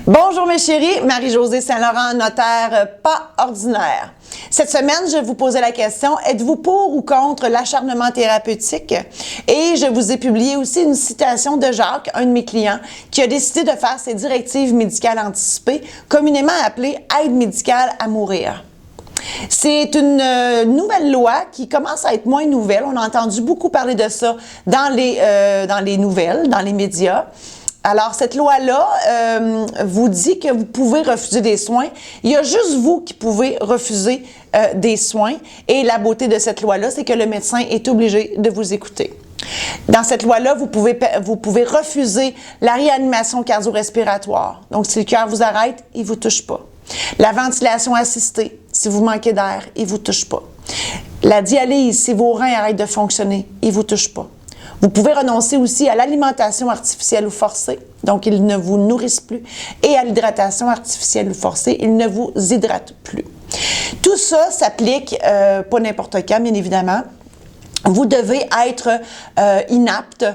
Bonjour mes chéris, Marie-Josée Saint-Laurent, notaire pas ordinaire. Cette semaine, je vous posais la question, êtes-vous pour ou contre l'acharnement thérapeutique? Et je vous ai publié aussi une citation de Jacques, un de mes clients, qui a décidé de faire ses directives médicales anticipées, communément appelées aide médicale à mourir. C'est une nouvelle loi qui commence à être moins nouvelle. On a entendu beaucoup parler de ça dans les nouvelles, dans les médias. Alors, cette loi-là vous dit que vous pouvez refuser des soins. Il y a juste vous qui pouvez refuser des soins. Et la beauté de cette loi-là, c'est que le médecin est obligé de vous écouter. Dans cette loi-là, vous pouvez refuser la réanimation cardio-respiratoire. Donc, si le cœur vous arrête, il ne vous touche pas. La ventilation assistée, si vous manquez d'air, il ne vous touche pas. La dialyse, si vos reins arrêtent de fonctionner, il ne vous touche pas. Vous pouvez renoncer aussi à l'alimentation artificielle ou forcée, donc ils ne vous nourrissent plus, et à l'hydratation artificielle ou forcée, ils ne vous hydratent plus. Tout ça s'applique, pas n'importe quand, bien évidemment. Vous devez être inapte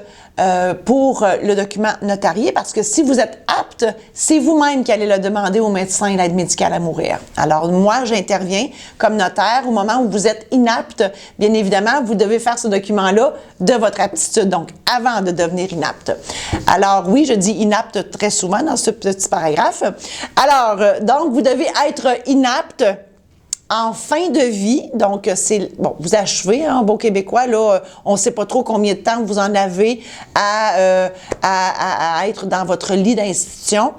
pour le document notarié parce que si vous êtes apte, c'est vous-même qui allez le demander au médecin l'aide médicale à mourir. Alors moi, j'interviens comme notaire au moment où vous êtes inapte. Bien évidemment, vous devez faire ce document-là de votre aptitude, donc avant de devenir inapte. Alors oui, je dis inapte très souvent dans ce petit paragraphe. Alors, donc vous devez être inapte en fin de vie, donc c'est bon, vous achevez en beau québécois là, on ne sait pas trop combien de temps vous en avez à être dans votre lit d'institution,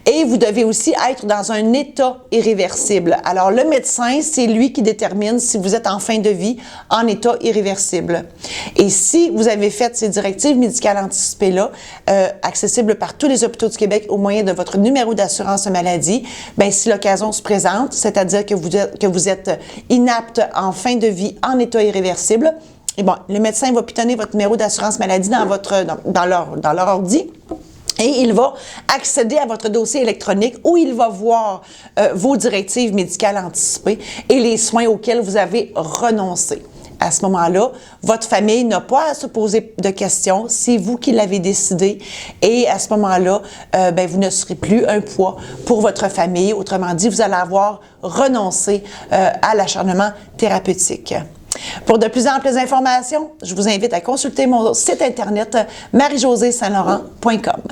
et vous devez aussi être dans un état irréversible. Alors le médecin, c'est lui qui détermine si vous êtes en fin de vie en état irréversible. Et si vous avez fait ces directives médicales anticipées là, accessibles par tous les hôpitaux du Québec au moyen de votre numéro d'assurance maladie, bien si l'occasion se présente, c'est-à-dire que vous êtes inapte en fin de vie, en état irréversible, et bon, le médecin va pitonner votre numéro d'assurance maladie dans leur ordi. Et il va accéder à votre dossier électronique où il va voir vos directives médicales anticipées et les soins auxquels vous avez renoncé. À ce moment-là, votre famille n'a pas à se poser de questions, c'est vous qui l'avez décidé, et à ce moment-là, vous ne serez plus un poids pour votre famille. Autrement dit, vous allez avoir renoncé à l'acharnement thérapeutique. Pour de plus amples informations, je vous invite à consulter mon site internet marie-josée-saint-laurent.com.